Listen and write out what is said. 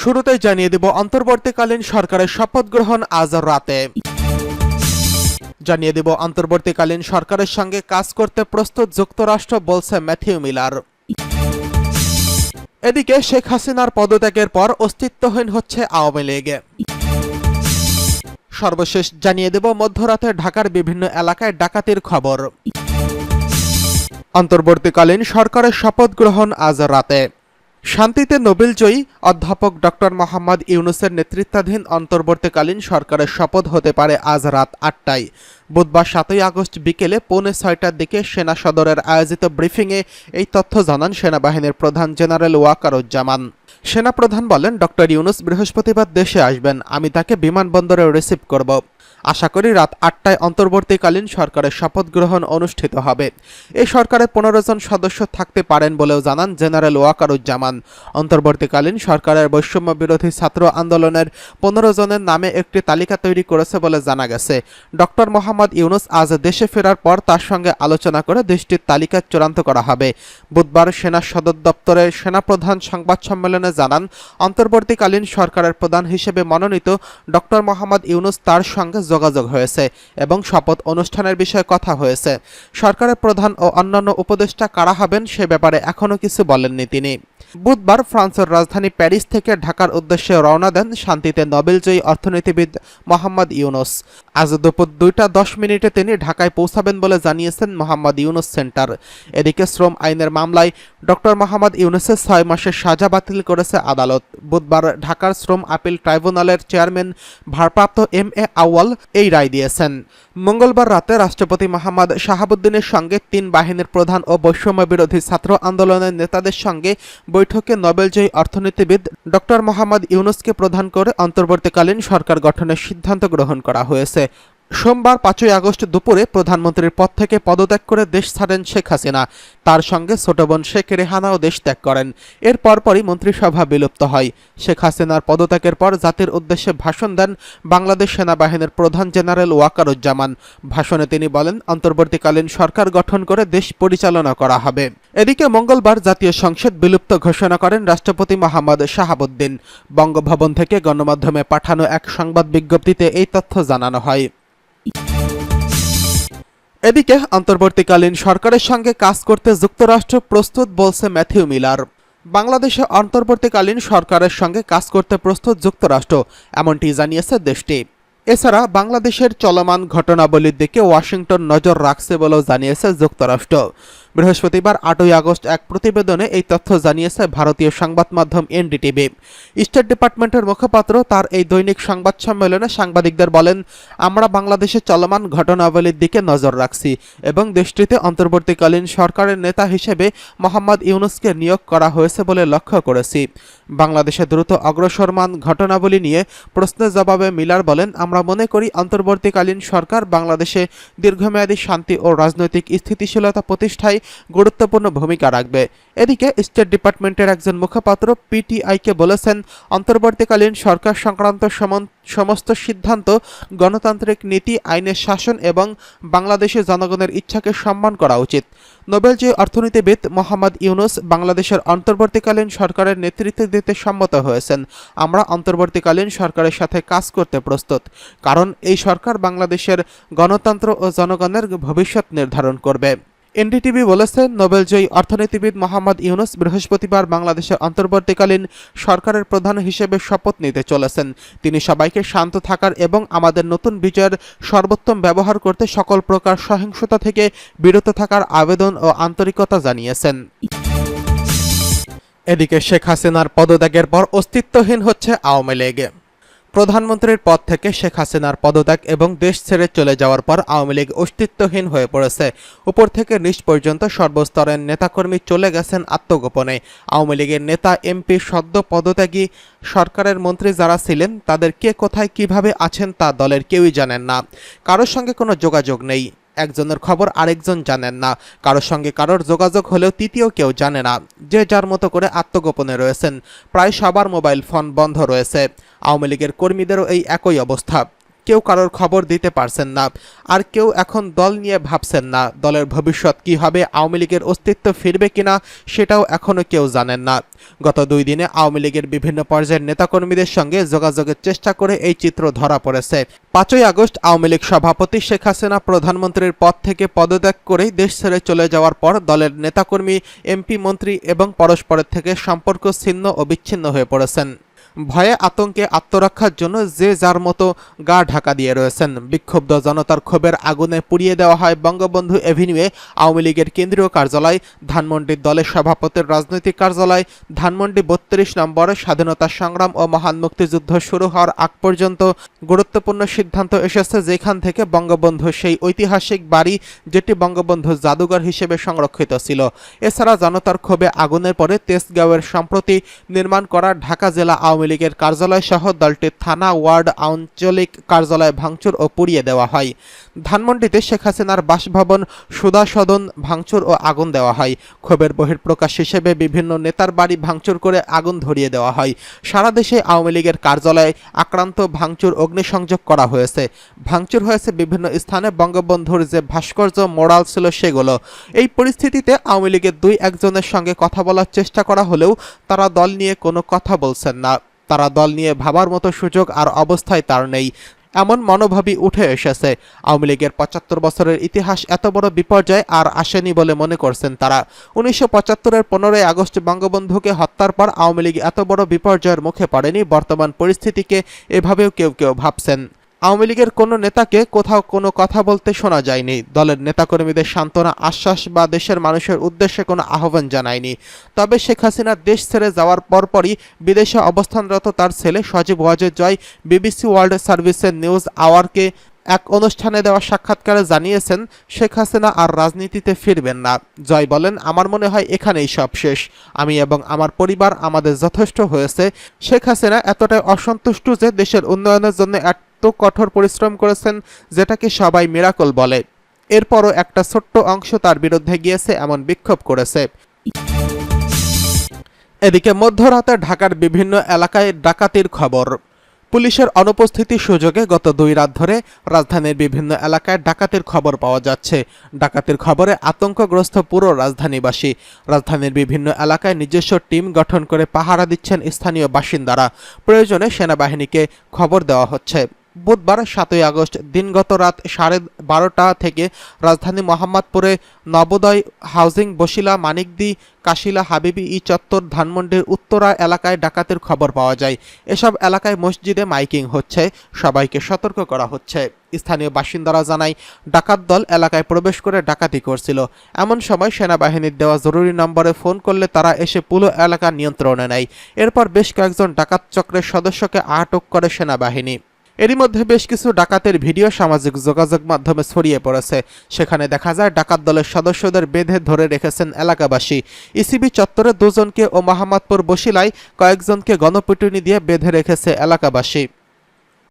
শুরুতেই জানিয়ে দেব অন্তর্বর্তীকালীন সরকারের শপথ গ্রহণ আজ রাতে। জানিয়ে দেব অন্তর্বর্তীকালীন সরকারের সঙ্গে কাজ করতে প্রস্তুত যুক্তরাষ্ট্র, বলছে ম্যাথিউ মিলার। এদিকে শেখ হাসিনার পদত্যাগের পর অস্তিত্বহীন হচ্ছে আওয়ামী লীগ। সর্বশেষ জানিয়ে দেব মধ্যরাতে ঢাকার বিভিন্ন এলাকায় ডাকাতির খবর। অন্তর্বর্তীকালীন সরকারের শপথ গ্রহণ আজ রাতে। শান্তিতে নোবেলজয়ী অধ্যাপক ডক্টর মোহাম্মদ ইউনূসের নেতৃত্বাধীন অন্তর্বর্তীকালীন সরকারের শপথ হতে পারে আজ রাত ৮টায়। বুধবার ৭ই আগস্ট বিকেলে ৫:৩০টার দিকে সেনা সদরের আয়োজিত ব্রিফিংয়ে এই তথ্য জানান সেনাবাহিনীর প্রধান জেনারেল ওয়াকারুজ্জামান। সেনাপ্রধান বলেন, ডক্টর ইউনূস বৃহস্পতিবার দেশে আসবেন, আমি তাকে বিমানবন্দরে রিসিভ করব। আশা করি রাত ৮টায় অন্তর্বর্তীকালীন সরকারের শপথ গ্রহণ অনুষ্ঠিত হবে। এই সরকারে ১৫ জন সদস্য থাকতে পারেন বলেও জানান জেনারেল ওয়াকারুজ্জামান। অন্তর্বর্তীকালীন সরকারের বৈষম্য বিরোধী ছাত্র আন্দোলনের ১৫ জনের নামে একটি তালিকা তৈরি করেছে বলে জানা গেছে। ডক্টর মোহাম্মদ ইউনূস আজ দেশে ফেরার পর তার সঙ্গে আলোচনা করে দেশটির তালিকা চূড়ান্ত করা হবে। বুধবার সেনা সদর দপ্তরে সেনাপ্রধান সংবাদ সম্মেলনে জানান, অন্তর্বর্তীকালীন সরকারের প্রধান হিসেবে মনোনীত ডক্টর মোহাম্মদ ইউনূস তার সঙ্গে যোগাযোগ হয়েছে এবং শপথ অনুষ্ঠানের বিষয়ে কথা হয়েছে। সরকারের প্রধান ও অন্যান্য উপদেষ্টা কারা হবেন সে ব্যাপারে এখনও কিছু বলেননি তিনি। বুধবার ফ্রান্সের রাজধানী প্যারিস থেকে ঢাকার উদ্দেশ্যে রওনা দেন শান্তিতে নোবেলজয়ী অর্থনীতিবিদ মোহাম্মদ ইউনূস। আজ দুপুর ২টা ১০ তিনি ঢাকায় পৌঁছাবেন বলে জানিয়েছেন মোহাম্মদ ইউনূস সেন্টার। এদিকে শ্রম আইনের মামলায় ডক্টর মোহাম্মদ ইউনূসের ৬ মাসের সাজা বাতিল করেছে আদালত। বুধবার ঢাকার শ্রম আপিল ট্রাইব্যুনালের চেয়ারম্যান ভারপ্রাপ্ত এম.এ. আউয়াল এই রায় দিয়েছেন। মঙ্গলবার রাতে রাষ্ট্রপতি মোহাম্মদ শাহাবুদ্দিনের সঙ্গে ৩ বাহিনীর প্রধান ও বৈষম্য বিরোধী ছাত্র আন্দোলনের নেতাদের সঙ্গে বৈঠকে নোবেলজয়ী অর্থনীতিবিদ ডক্টর মোহাম্মদ ইউনূসকে প্রধান করে অন্তর্বর্তীকালীন সরকার গঠনের সিদ্ধান্ত গ্রহণ করা হয়েছে। সোমবার ৫ই আগস্ট দুপুরে প্রধানমন্ত্রীর পদ থেকে পদত্যাগ করে দেশ ছাড়েন শেখ হাসিনা। তার সঙ্গে ছোট বোন শেখ রেহানাও দেশ ত্যাগ করেন। এর পরপরই মন্ত্রিসভা বিলুপ্ত হয়। শেখ হাসিনার পদত্যাগের পর জাতির উদ্দেশ্যে ভাষণ দেন বাংলাদেশ সেনাবাহিনীর প্রধান জেনারেল ওয়াকারুজ্জামান। ভাষণে তিনি বলেন, অন্তর্বর্তীকালীন সরকার গঠন করে দেশ পরিচালনা করা হবে। এদিকে মঙ্গলবার জাতীয় সংসদ বিলুপ্ত ঘোষণা করেন রাষ্ট্রপতি মোহাম্মদ শাহাবুদ্দিন। বঙ্গভবন থেকে গণমাধ্যমে পাঠানো এক সংবাদ বিজ্ঞপ্তিতে এই তথ্য জানানো হয়। এদিকে অন্তর্বর্তীকালীন সরকারের সঙ্গে কাজ করতে যুক্তরাষ্ট্র প্রস্তুত, বলছে ম্যাথিউ মিলার। বাংলাদেশে অন্তর্বর্তীকালীন সরকারের সঙ্গে কাজ করতে প্রস্তুত যুক্তরাষ্ট্র, এমনটি জানিয়েছে দেশটি। এছাড়া বাংলাদেশের চলমান ঘটনাবলীর দিকে ওয়াশিংটন নজর রাখছে বলেও জানিয়েছে যুক্তরাষ্ট্র। বৃহস্পতিবার ৮ই আগস্ট এক প্রতিবেদনে এই তথ্য জানিয়েছে ভারতীয় সংবাদ মাধ্যম এনডিটিভি। স্টেট ডিপার্টমেন্টের মুখপাত্র তার এই দৈনিক সংবাদ সম্মেলনে সাংবাদিকদের বলেন, আমরা বাংলাদেশের চলমান ঘটনাবলীর দিকে নজর রাখছি এবং দেশটিতে অন্তর্বর্তীকালীন সরকারের নেতা হিসেবে মোহাম্মদ ইউনূসকে নিয়োগ করা হয়েছে বলে লক্ষ্য করেছি। বাংলাদেশে দ্রুত অগ্রসরমান ঘটনাবলী নিয়ে প্রশ্নের জবাবে মিলার বলেন, আমরা মনে করি অন্তর্বর্তীকালীন সরকার বাংলাদেশে দীর্ঘমেয়াদী শান্তি ও রাজনৈতিক স্থিতিশীলতা প্রতিষ্ঠায় গুরুত্বপূর্ণ ভূমিকা রাখবে। এদিকে স্টেট ডিপার্টমেন্টের একজন মুখপাত্র পিটিআইকে বলেছেন, অন্তর্বর্তীকালীন সরকার সংক্রান্ত সমস্ত সিদ্ধান্ত গণতান্ত্রিক নীতি, আইনের শাসন এবং বাংলাদেশের জনগণের ইচ্ছাকে সম্মান করা উচিত। নোবেলজয়ী অর্থনীতিবিদ মোহাম্মদ ইউনূস বাংলাদেশের অন্তর্বর্তীকালীন সরকারের নেতৃত্ব দিতে সম্মত হয়েছেন। আমরা অন্তর্বর্তীকালীন সরকারের সাথে কাজ করতে প্রস্তুত, কারণ এই সরকার বাংলাদেশের গণতন্ত্র ও জনগণের ভবিষ্যৎ নির্ধারণ করবে। এনডিটিভি বলেছে, নোবেলজয়ী অর্থনীতিবিদ মোহাম্মদ ইউনূস বৃহস্পতিবার বাংলাদেশের অন্তর্বর্তীকালীন সরকারের প্রধান হিসেবে শপথ নিতে চলেছেন। তিনি সবাইকে শান্ত থাকার এবং আমাদের নতুন বিজয়ের সর্বোত্তম ব্যবহার করতে সকল প্রকার সহিংসতা থেকে বিরত থাকার আবেদন ও আন্তরিকতা জানিয়েছেন। এদিকে শেখ হাসিনার পদত্যাগের পর অস্তিত্বহীন হচ্ছে আওয়ামী লীগ। প্রধানমন্ত্রীর পদ থেকে শেখ হাসিনার পদত্যাগ এবং দেশ ছেড়ে চলে যাওয়ার পর আওয়ামী লীগ অস্তিত্বহীন হয়ে পড়েছে। উপর থেকে নিচ পর্যন্ত সর্বস্তরের নেতাকর্মী চলে গেছেন আত্মগোপনে। আওয়ামী লীগের নেতা, এমপি, সদ্য পদত্যাগী সরকারের মন্ত্রী যারা ছিলেন তাদের কে কোথায় কিভাবে আছেন তা দলের কেউই জানেন না। কারোর সঙ্গে কোনো যোগাযোগ নেই। একজনের খবর আরেকজন জানেন না। কারোর সঙ্গে কারোর যোগাযোগ হলেও তৃতীয় কেউ জানে না। যে যার মতো করে আত্মগোপনে রয়েছেন। প্রায় সবার মোবাইল ফোন বন্ধ রয়েছে। আওয়ামী লীগের কর্মীদেরও এই একই অবস্থা। কেউ কারোর খবর দিতে পারছেন না। আর কেউ এখন দল নিয়ে ভাবছেন না। দলের ভবিষ্যৎ কি হবে, আওয়ামী লীগের অস্তিত্ব ফিরবে কিনা সেটাও এখনো কেউ জানেন না। গত 2 দিনে আওয়ামী লীগের বিভিন্ন পর্যায়ের নেতাকর্মীদের সঙ্গে যোগাযোগের চেষ্টা করে এই চিত্র ধরা পড়েছে। 5ই আগস্ট আওয়ামী লীগ সভাপতি শেখ হাসিনা প্রধানমন্ত্রীর পদ থেকে পদত্যাগ করে দেশ ছেড়ে চলে যাওয়ার পর দলের নেতাকর্মী, এমপি, মন্ত্রী এবং পরস্পরের থেকে সম্পর্ক ছিন্ন ও বিচ্ছিন্ন হয়ে পড়েছেন। ভয়ে আতঙ্কে আত্মরক্ষার জন্য যে যার মতো গা ঢাকা দিয়ে রয়েছেন। বিক্ষুব্ধ জনতার ক্ষোভের আগুনে পুড়িয়ে দেওয়া হয় বঙ্গবন্ধু এভিনিউয়ে আওয়ামী লীগের কেন্দ্রীয় কার্যালয়, ধানমন্ডির দলের সভাপতির রাজনৈতিক কার্যালয়, ধানমন্ডি 32 নম্বরে স্বাধীনতা সংগ্রাম ও মহান মুক্তিযুদ্ধ শুরু হওয়ার আগ পর্যন্ত গুরুত্বপূর্ণ সিদ্ধান্ত এসেছে যেখান থেকে বঙ্গবন্ধু সেই ঐতিহাসিক বাড়ি, যেটি বঙ্গবন্ধু জাদুঘর হিসেবে সংরক্ষিত ছিল। এছাড়া জনতার ক্ষোভে আগুনের পরে তেজগাঁওয়ের সম্প্রতি নির্মাণ করা ঢাকা জেলা আওয়ামী লীগের কার্যালয় সহ দলটির থানা, ওয়ার্ড, আঞ্চলিক কার্যালয় ভাঙচুর ও পুড়িয়ে দেওয়া হয়। ধানমন্ডিতে শেখ হাসিনার বাসভবন, সুধা সদন ভাঙচুর ও আগুন দেওয়া হয়। ক্ষোভের বহিঃপ্রকাশ হিসেবে বিভিন্ন নেতার বাড়ি ভাঙচুর করে আগুন ধরিয়ে দেওয়া হয়। সারা দেশে আওয়ামী লীগের কার্যালয়ে আক্রান্ত, ভাঙচুর, অগ্নিসংযোগ করা হয়েছে। ভাঙচুর হয়েছে বিভিন্ন স্থানে বঙ্গবন্ধুর যে ভাস্কর্য, মোড়াল ছিল সেগুলো। এই পরিস্থিতিতে আওয়ামী লীগের 2-1 জনের সঙ্গে কথা বলার চেষ্টা করা হলেও তারা দল নিয়ে কোনো কথা বলছেন না। তারা দল নিয়ে ভাবার মতো সুযোগ আর অবস্থায় তার নেই, এমন মনোভাবই উঠে এসেছে। আওয়ামী লীগের 75 বছরের ইতিহাস এত বড় বিপর্যয় আর আসেনি বলে মনে করছেন তারা। 1975-এর 15ই আগস্ট বঙ্গবন্ধুকে হত্যার পর আওয়ামী লীগ এত বড় বিপর্যয়ের মুখে পড়েনি। বর্তমান পরিস্থিতিকে এভাবেও কেউ কেউ ভাবছেন। আওয়ামী লীগের কোনো নেতাকে কোথাও কোনো কথা বলতে শোনা যায়নি। দলের নেতাকর্মীদের সান্ত্বনা, আশ্বাস বা দেশের মানুষের উদ্দেশ্যে কোনো আহ্বান জানায়নি। তবে শেখ হাসিনা দেশ ছেড়ে যাওয়ার পরপরই বিদেশে অবস্থানরত তার ছেলে সজীব ওয়াজেদ জয় বিবিসি ওয়ার্ল্ড সার্ভিসের নিউজ আওয়ারকে এক অনুষ্ঠানে দেওয়া সাক্ষাৎকারে জানিয়েছেন শেখ হাসিনা আর রাজনীতিতে ফিরবেন না। জয় বলেন, আমার মনে হয় এখানেই সব শেষ। আমি এবং আমার পরিবার, আমাদের যথেষ্ট হয়েছে। শেখ হাসিনা এতটাই অসন্তুষ্ট যে দেশের উন্নয়নের জন্য এত কঠোর পরিশ্রম করেছেন যেটাকে সবাই মিরাকল বলে। এরপরও একটা ছোট্ট অংশ তার বিরুদ্ধে গিয়েছে, এমন বিক্ষোভ করেছে। এদিকে মধ্যরাতে ঢাকার বিভিন্ন এলাকায় ডাকাতির খবর। পুলিশের অনুপস্থিতির সুযোগে গত 2 রাত ধরে রাজধানীর বিভিন্ন এলাকায় ডাকাতির খবর পাওয়া যাচ্ছে। ডাকাতির খবরে আতঙ্কগ্রস্ত পুরো রাজধানীবাসী। রাজধানীর বিভিন্ন এলাকায় নিজস্ব টিম গঠন করে পাহারা দিচ্ছেন স্থানীয় বাসিন্দারা। প্রয়োজনে সেনাবাহিনীকে খবর দেওয়া হচ্ছে। বুধবার 7ই আগস্ট দিনগত রাত 12:30 থেকে রাজধানী মোহাম্মদপুরে নবোদয়, হাউজিং, বসিলা, মানিকদি, কাশিলা, হাবিবি ই চত্বর, ধানমন্ডির উত্তরা এলাকায় ডাকাতির খবর পাওয়া যায়। এসব এলাকায় মসজিদে মাইকিং হচ্ছে, সবাইকে সতর্ক করা হচ্ছে। স্থানীয় বাসিন্দারা জানায়, ডাকাত দল এলাকায় প্রবেশ করে ডাকাতি করছিল। এমন সময় সেনাবাহিনীর দেওয়া জরুরি নম্বরে ফোন করলে তারা এসে পুরো এলাকা নিয়ন্ত্রণে নেয়। এরপর বেশ কয়েকজন ডাকাত চক্রের সদস্যকে আটক করে সেনাবাহিনী। এরই মধ্যে বেশ কিছু ডাকাতের ভিডিও সামাজিক যোগাযোগ মাধ্যমে ছড়িয়ে পড়েছে। সেখানে দেখা যায় ডাকাত দলের সদস্যদের বেঁধে ধরে রেখেছেন এলাকাবাসী। ইসিবি চত্বরে 2 জনকে ও মোহাম্মদপুর বসিলায় কয়েকজনকে গণপিটুনি দিয়ে বেঁধে রেখেছে এলাকাবাসী।